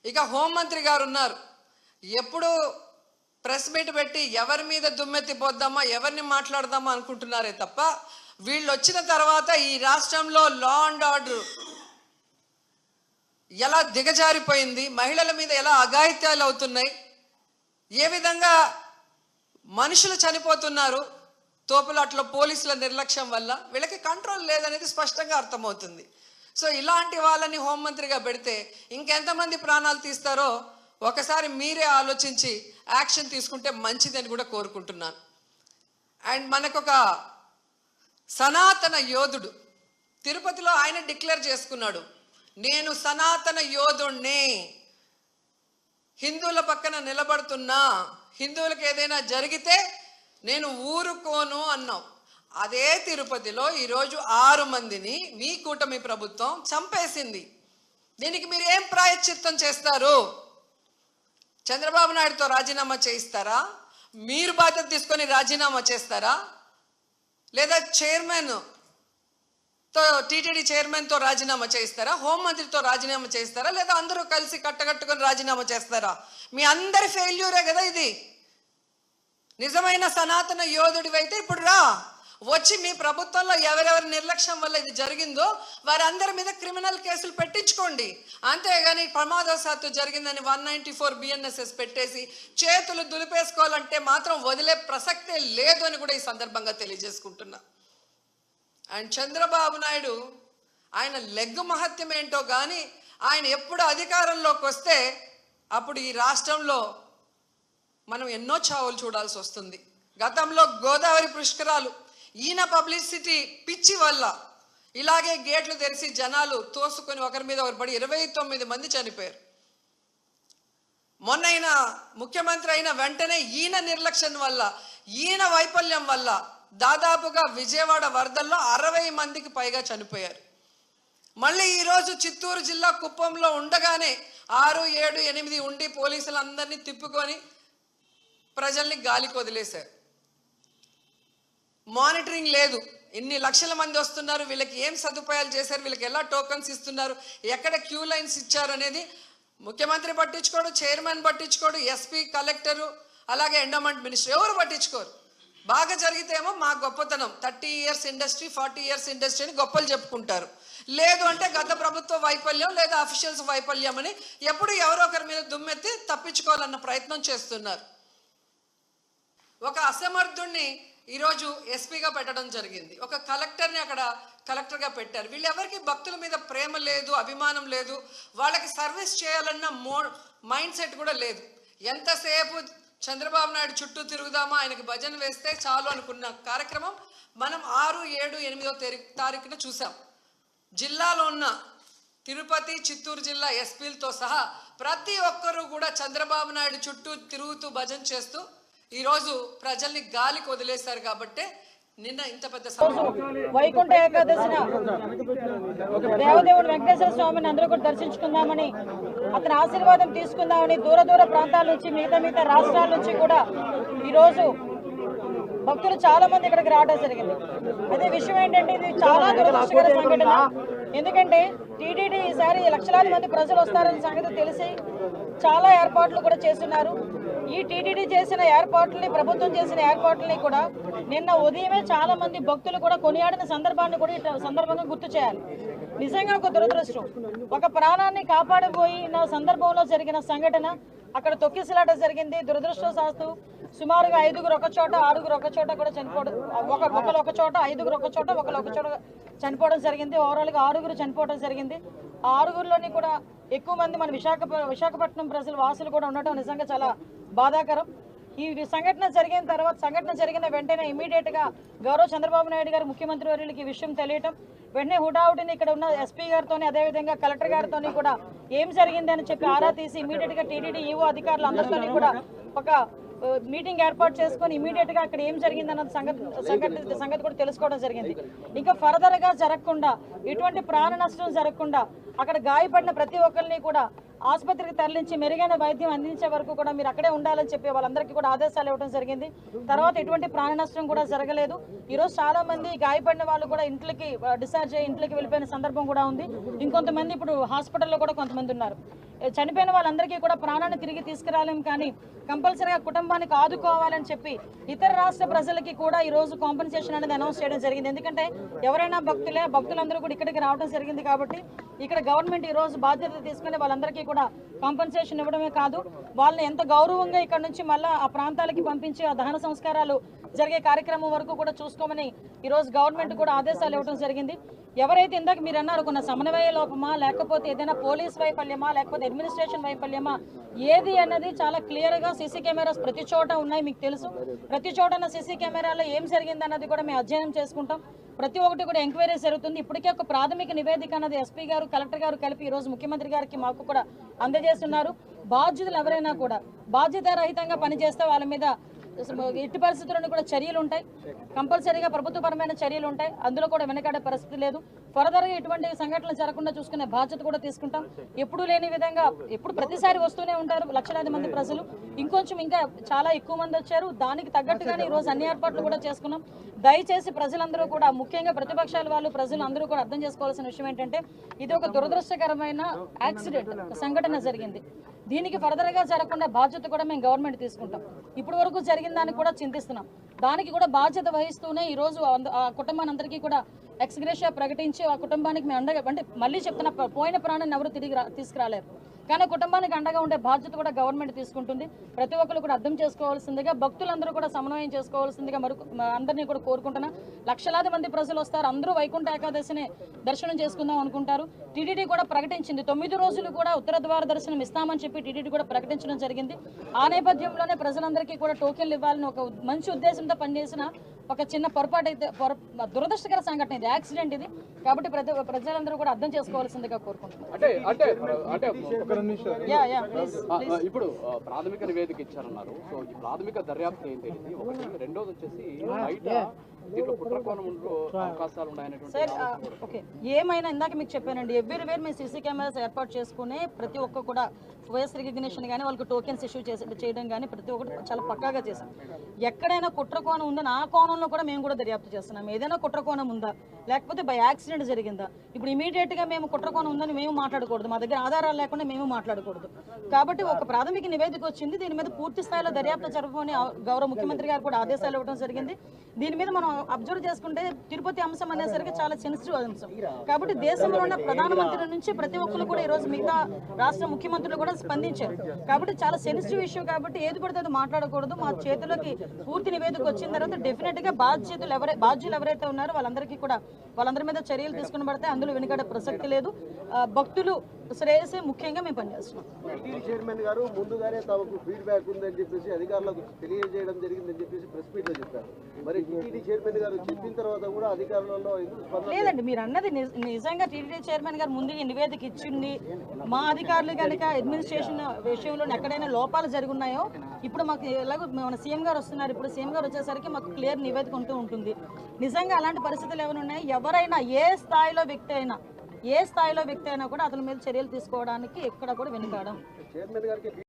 ఇక హోంమంత్రి గారు ఉన్నారు. ఎప్పుడు ప్రెస్ మీట్ పెట్టి ఎవరి మీద దుమ్మెత్తి పోద్దామా, ఎవరిని మాట్లాడదామా అనుకుంటున్నారే తప్ప వీళ్ళు వచ్చిన తర్వాత ఈ రాష్ట్రంలో లా అండ్ ఆర్డర్ ఎలా దిగజారిపోయింది, మహిళల మీద ఎలా అఘాయిత్యాలు అవుతున్నాయి, ఏ విధంగా మనుషులు చనిపోతున్నారు తోపులాట్లో పోలీసుల నిర్లక్ష్యం వల్ల, వీళ్ళకి కంట్రోల్ లేదనేది స్పష్టంగా అర్థమవుతుంది. సో ఇలాంటి వాళ్ళని హోంమంత్రిగా పెడితే ఇంకెంతమంది ప్రాణాలు తీస్తారో ఒకసారి మీరే ఆలోచించి యాక్షన్ తీసుకుంటే మంచిదని కూడా కోరుకుంటున్నాను. అండ్ మనకొక సనాతన యోధుడు తిరుపతిలో ఆయన డిక్లేర్ చేసుకున్నాడు, నేను సనాతన యోధుణ్ణి, హిందువుల పక్కన నిలబడుతున్నా, హిందువులకు ఏదైనా జరిగితే నేను ఊరుకోను అన్నావు. అదే తిరుపతిలో ఈరోజు 6 మందిని మీ కూటమి ప్రభుత్వం చంపేసింది. దీనికి మీరు ఏం ప్రాయశ్చిత్తం చేస్తారు? చంద్రబాబు నాయుడుతో రాజీనామా చేయిస్తారా? మీరు బాధ్యత తీసుకొని రాజీనామా చేస్తారా? లేదా టీటీడీ చైర్మన్తో రాజీనామా చేయిస్తారా? హోంమంత్రితో రాజీనామా చేయిస్తారా? లేదా అందరూ కలిసి కట్టగట్టుకొని రాజీనామా చేస్తారా? మీ అందరి ఫెయిల్యూరే కదా ఇది. నిజమైన సనాతన యోధుడివైతే ఇప్పుడు రా, వచ్చి మీ ప్రభుత్వంలో ఎవరెవరి నిర్లక్ష్యం వల్ల ఇది జరిగిందో వారందరి మీద క్రిమినల్ కేసులు పెట్టించుకోండి. అంతేగాని ప్రమాదవశాత్తు జరిగిందని 194 BNSS పెట్టేసి చేతులు దులిపేసుకోవాలంటే మాత్రం వదిలే ప్రసక్తే లేదు అని కూడా ఈ సందర్భంగా తెలియజేసుకుంటున్నా. అండ్ చంద్రబాబు నాయుడు ఆయన లెగ్గు మహత్యం ఏంటో కానీ ఆయన ఎప్పుడు అధికారంలోకి వస్తే అప్పుడు ఈ రాష్ట్రంలో మనం ఎన్నో చావులు చూడాల్సి వస్తుంది. గతంలో గోదావరి పుష్కరాలు ఈయన పబ్లిసిటీ పిచ్చి వల్ల ఇలాగే గేట్లు తెరిచి జనాలు తోసుకొని ఒకరి మీద ఒకరు పడి 29 మంది చనిపోయారు. మొన్న ముఖ్యమంత్రి అయిన వెంటనే ఈయన నిర్లక్ష్యం వల్ల, ఈయన వైఫల్యం వల్ల దాదాపుగా విజయవాడ వరదల్లో 60 మందికి పైగా చనిపోయారు. మళ్ళీ ఈరోజు చిత్తూరు జిల్లా కుప్పంలో ఉండగానే 6, 7, 8 ఉండి పోలీసులందరినీ తిప్పుకొని ప్రజల్ని గాలికి వదిలేశారు. మానిటరింగ్ లేదు. ఎన్ని లక్షల మంది వస్తున్నారు, వీళ్ళకి ఏం సదుపాయాలు చేశారు, వీళ్ళకి ఎలా టోకన్స్ ఇస్తున్నారు, ఎక్కడ క్యూ లైన్స్ ఇచ్చారు అనేది ముఖ్యమంత్రి పట్టించుకోడు, చైర్మన్ పట్టించుకోడు, ఎస్పీ, కలెక్టరు, అలాగే ఎండోమెంట్ మినిస్టర్ ఎవరు పట్టించుకోరు. బాగా జరిగితేమో మా గొప్పతనం 30 years ఇండస్ట్రీ, 40 years ఇండస్ట్రీ అని గొప్పలు చెప్పుకుంటారు. లేదు అంటే గత ప్రభుత్వ వైఫల్యం లేదా అఫీషియల్స్ వైఫల్యం అని ఎప్పుడు ఎవరో ఒకరి మీద దుమ్మెత్తి తప్పించుకోవాలన్న ప్రయత్నం చేస్తున్నారు. ఒక అసమర్థుణ్ణి ఈరోజు ఎస్పీగా పెట్టడం జరిగింది, ఒక కలెక్టర్ని అక్కడ కలెక్టర్గా పెట్టారు. వీళ్ళెవరికి భక్తుల మీద ప్రేమ లేదు, అభిమానం లేదు, వాళ్ళకి సర్వీస్ చేయాలన్న మైండ్ సెట్ కూడా లేదు. ఎంతసేపు చంద్రబాబు నాయుడు చుట్టూ తిరుగుదామా, ఆయనకి భజన వేస్తే చాలు అనుకున్న కార్యక్రమం మనం 6, 7, 8వ తారీఖున చూసాం. జిల్లాలో ఉన్న తిరుపతి, చిత్తూరు జిల్లా ఎస్పీలతో సహా ప్రతి ఒక్కరూ కూడా చంద్రబాబు నాయుడు చుట్టూ తిరుగుతూ భజన చేస్తూ ఈరోజు ప్రజల్ని గాలికి వదిలేశారు. కాబట్టి నిన్న ఇంత పెద్ద వైకుంఠ ఏకాదశిన దేవదేవుడు వెంకటేశ్వర స్వామిని అందరూ కూడా దర్శించుకుందామని, అతని ఆశీర్వాదం తీసుకుందామని దూర ప్రాంతాల నుంచి, మిగతా రాష్ట్రాల నుంచి కూడా ఈరోజు భక్తులు చాలా మంది ఇక్కడికి రావడం జరిగింది. అదే విషయం ఏంటంటే ఇది చాలా దురదృష్టకర సంఘటన. ఎందుకంటే టీటీడీ ఈసారి లక్షలాది మంది ప్రజలు వస్తారన్న సంగతి తెలిసి చాలా ఏర్పాట్లు కూడా చేస్తున్నారు. ఈ టీటీడీ చేసిన ఏర్పాట్లని, ప్రభుత్వం చేసిన ఏర్పాట్లని కూడా నిన్న ఉదయమే చాలా మంది భక్తులు కూడా కొనియాడిన సందర్భాన్ని కూడా ఈ సందర్భంగా గుర్తు చేయాలి. నిజంగా ఒక దురదృష్టం. ఒక ప్రాణాన్ని కాపాడబోయిన సందర్భంలో జరిగిన సంఘటన అక్కడ తొక్కిసలాట జరిగింది. దురదృష్టవశాత్తు సుమారుగా 5గురు ఒక చోట, 6గురు ఒక చోట కూడా చనిపోవడం, ఒకరు ఒక చోట, 5గురు ఒక చోట, ఒకరు ఒక చోట చనిపోవడం జరిగింది. ఓవరాల్గా 6గురు చనిపోవడం జరిగింది. ఆ 6గురిలోని కూడా ఎక్కువ మంది మన విశాఖపట్నం ప్రజలు, వాసులు కూడా ఉండటం నిజంగా చాలా బాధాకరం. ఈ సంఘటన జరిగిన వెంటనే ఇమీడియట్గా గౌరవ చంద్రబాబు నాయుడు గారు ముఖ్యమంత్రి వర్యులకి ఈ విషయం తెలియటం, వెంటనే హుటాహుటిని ఇక్కడ ఉన్న ఎస్పీ గారితో, అదేవిధంగా కలెక్టర్ గారితో కూడా ఏం జరిగింది అని చెప్పి ఆరా తీసి ఇమీడియట్గా టీటీడీ ఈవో అధికారులు అందరితో కూడా ఒక మీటింగ్ ఏర్పాటు చేసుకొని ఇమీడియట్గా అక్కడ ఏం జరిగిందన్న సంగతి కూడా తెలుసుకోవడం జరిగింది. ఇంకా ఫర్దర్గా జరగకుండా, ఎటువంటి ప్రాణ నష్టం జరగకుండా అక్కడ గాయపడిన ప్రతి ఒక్కరిని కూడా ఆసుపత్రికి తరలించి మెరుగైన వైద్యం అందించే వరకు కూడా మీరు అక్కడే ఉండాలని చెప్పి వాళ్ళందరికీ కూడా ఆదేశాలు ఇవ్వడం జరిగింది. తర్వాత ఎటువంటి ప్రాణ నష్టం కూడా జరగలేదు. ఈరోజు చాలా మంది గాయపడిన వాళ్ళు కూడా ఇంట్లోకి డిశ్చార్జ్ అయ్యి ఇంట్లోకి వెళ్ళిపోయిన సందర్భం కూడా ఉంది. ఇంకొంతమంది ఇప్పుడు హాస్పిటల్లో కూడా కొంతమంది ఉన్నారు. చనిపోయిన వాళ్ళందరికీ కూడా ప్రాణాన్ని తిరిగి తీసుకురాలేం, కానీ కంపల్సరీగా కుటుంబానికి ఆదుకోవాలని చెప్పి ఇతర రాష్ట్ర ప్రజలకి కూడా ఈ రోజు కాంపెన్సేషన్ అనేది అనౌన్స్ చేయడం జరిగింది. ఎందుకంటే ఎవరైనా భక్తులందరూ కూడా ఇక్కడికి రావడం జరిగింది కాబట్టి ఇక్కడ గవర్నమెంట్ ఈ రోజు బాధ్యత తీసుకుని వాళ్ళందరికీ కూడా కాంపెన్సేషన్ ఇవ్వడమే కాదు, వాళ్ళని ఎంత గౌరవంగా ఇక్కడ నుంచి మళ్ళీ ఆ ప్రాంతాలకి పంపించి ఆ దహన సంస్కారాలు జరిగే కార్యక్రమం వరకు కూడా చూసుకోమని ఈ రోజు గవర్నమెంట్ కూడా ఆదేశాలు ఇవ్వడం జరిగింది. ఎవరైతే ఇందాక మీరు అన్నారు కొన్న సమన్వయ లోపమా, లేకపోతే ఏదైనా పోలీస్ వైఫల్యమా, లేకపోతే అడ్మినిస్ట్రేషన్ వైఫల్యమా, ఏది అన్నది చాలా క్లియర్గా సీసీ కెమెరాస్ ప్రతి చోట ఉన్నాయి, మీకు తెలుసు. ప్రతి చోట ఉన్న సీసీ కెమెరాలో ఏం జరిగింది అన్నది కూడా మేము అధ్యయనం చేసుకుంటాం. ప్రతి ఒక్కటి కూడా ఎంక్వైరీ జరుగుతుంది. ఇప్పటికే ఒక ప్రాథమిక నివేదిక అన్నది ఎస్పీ గారు, కలెక్టర్ గారు కలిపి ఈ రోజు ముఖ్యమంత్రి గారికి మాకు కూడా అందజేస్తున్నారు. బాధ్యులు ఎవరైనా కూడా బాధ్యతారహితంగా పనిచేస్తే వాళ్ళ మీద ఎట్టి పరిస్థితులను కూడా చర్యలు ఉంటాయి, కంపల్సరీగా ప్రభుత్వపరమైన చర్యలు ఉంటాయి, అందులో కూడా వెనకాడే పరిస్థితి లేదు. ఫర్దర్గా ఇటువంటి సంఘటనలు జరగకుండా చూసుకునే బాధ్యత కూడా తీసుకుంటాం. ఎప్పుడు లేని విధంగా ఎప్పుడు ప్రతిసారి వస్తూనే ఉంటారు లక్షలాది మంది ప్రజలు, ఇంకొంచెం ఇంకా చాలా ఎక్కువ మంది వచ్చారు, దానికి తగ్గట్టుగానే ఈ రోజు అన్ని ఏర్పాట్లు కూడా చేసుకున్నాం. దయచేసి ప్రజలందరూ కూడా, ముఖ్యంగా ప్రతిపక్షాల వాళ్ళు, ప్రజలు అందరూ కూడా అర్థం చేసుకోవాల్సిన విషయం ఏంటంటే ఇది ఒక దురదృష్టకరమైన యాక్సిడెంట్, సంఘటన జరిగింది. దీనికి ఫర్దర్గా జరగకుండా బాధ్యత కూడా మేము గవర్నమెంట్ తీసుకుంటాం. ఇప్పటి వరకు జరిగిన దానికి కూడా చింతిస్తున్నాం. దానికి కూడా బాధ్యత వహిస్తూనే ఈరోజు ఆ కుటుంబానందరికీ కూడా ఎక్స్గ్రేషియా ప్రకటించి ఆ కుటుంబానికి మేము అండగా, అంటే మళ్ళీ చెప్తున్నా, పోయిన ప్రాణాన్ని ఎవరు తిరిగి తీసుకురాలేరు, కానీ కుటుంబానికి అండగా ఉండే బాధ్యత కూడా గవర్నమెంట్ తీసుకుంటుంది. ప్రతి ఒక్కరు కూడా అర్థం చేసుకోవాల్సిందిగా, భక్తులందరూ కూడా సమన్వయం చేసుకోవాల్సిందిగా అందరినీ కూడా కోరుకుంటున్నా. లక్షలాది మంది ప్రజలు వస్తారు, అందరూ వైకుంఠ ఏకాదశిని దర్శనం చేసుకుందాం అనుకుంటారు. టీటీడీ కూడా ప్రకటించింది 9 రోజులు కూడా ఉత్తర ద్వార దర్శనం ఇస్తామని చెప్పి టీటీడీ కూడా ప్రకటించడం జరిగింది. ఆ నేపథ్యంలోనే ప్రజలందరికీ కూడా టోకెన్లు ఇవ్వాలని ఒక మంచి ఉద్దేశంతో పనిచేసిన ఒక చిన్న పొరపాటు అయితే, దురదృష్టకర సంఘటన ఇది, యాక్సిడెంట్ ఇది. కాబట్టి ప్రజలందరూ కూడా అర్థం చేసుకోవాల్సిందిగా కోరుకుంటున్నాను. ఇప్పుడు ప్రాథమిక నివేదిక ఇచ్చారన్నారు. సో ఈ ప్రాథమిక దర్యాప్తు ఏంటి? ఒకటి, రెండోది వచ్చేసి బయట దీంట్లో కుట్రకోణంలో అవకాశాలు ఉన్నాయనేటువంటి. ఓకే, ఏమైనా ఇందాక మీకు చెప్పానండి, ఎవ్రీవేర్ మేము సీసీ కెమెరాస్ ఏర్పాటు చేసుకునే ప్రతి ఒక్క కూడా ఫేస్ రికగ్నిషన్ కానీ వాళ్ళకి టోకెన్స్ ఇష్యూ చేయడం కానీ ప్రతి ఒక్కటి చాలా పక్కాగా చేశాం. ఎక్కడైనా కుట్రకోణం ఉందని ఆ కోణంలో కూడా మేము కూడా దర్యాప్తు చేస్తున్నాం. ఏదైనా కుట్రకోణం ఉందా, లేకపోతే బై యాక్సిడెంట్ జరిగిందా, ఇప్పుడు ఇమీడియట్గా మేము కుట్రకోణం ఉందని మేము మాట్లాడకూడదు, మా దగ్గర ఆధారాలు లేకుండా మేము మాట్లాడకూడదు. కాబట్టి ఒక ప్రాథమిక నివేదిక వచ్చింది, దీని మీద పూర్తి స్థాయిలో దర్యాప్తు జరపమని గౌరవ ముఖ్యమంత్రి గారు కూడా ఆదేశాలు ఇవ్వడం జరిగింది. దీని మీద మనం అబ్జర్వ్ చేసుకుంటే తిరుపతి అంశం అనేసరికి చాలా సెన్సిటివ్ అంశం కాబట్టి దేశంలో ఉన్న ప్రధానమంత్రి నుంచి ప్రతి ఒక్కరు కూడా ఈ రోజు మిగతా రాష్ట్ర ముఖ్యమంత్రులు కూడా స్పందించారు. కాబట్టి చాలా సెన్సిటివ్ ఇష్యూ కాబట్టి ఏది పడితే అది మాట్లాడకూడదు. మా చేతిలోకి పూర్తి నివేదిక వచ్చిన తర్వాత డెఫినెట్ గా బాధ్యులు ఎవరైతే ఉన్నారో వాళ్ళందరి మీద చర్యలు తీసుకుని పడితే అందులో వెనుకడే ప్రసక్తి లేదు. భక్తులు శ్రేయసే ముఖ్యంగా మేము పనిచేస్తున్నాం. టీటీడీ చైర్మన్ గారు ముందుగానే తమకు ఫీడ్బ్యాక్ ఉందని చెప్పేసి అధికారులకు తెలియజేయడం జరిగిందని చెప్పేసి ప్రెస్ మీట్ లో చెప్పారు. మరి టీటీడీ చైర్మన్ గారు చెప్పిన తర్వాత కూడా అధికారులలో లేదండి, మీరు అన్నది నిజంగా టీటీడీ చైర్మన్ గారు ముందు నివేదిక ఇచ్చింది. మా అధికారులు కనుక అడ్మినిస్ట్రేషన్ విషయంలో ఎక్కడైనా లోపాలు జరుగున్నాయో ఇప్పుడు మాకు ఎలాగో మన సీఎం గారు వస్తున్నారు, ఇప్పుడు సీఎం గారు వచ్చేసరికి మాకు క్లియర్ నివేదిక ఉంటూ ఉంటుంది. నిజంగా అలాంటి పరిస్థితులు ఏమైనా ఉన్నాయి, ఎవరైనా ఏ స్థాయిలో వ్యక్తి అయినా కూడా అతని మీద చర్యలు తీసుకోవడానికి ఎక్కడ కూడా వెనుకాడం.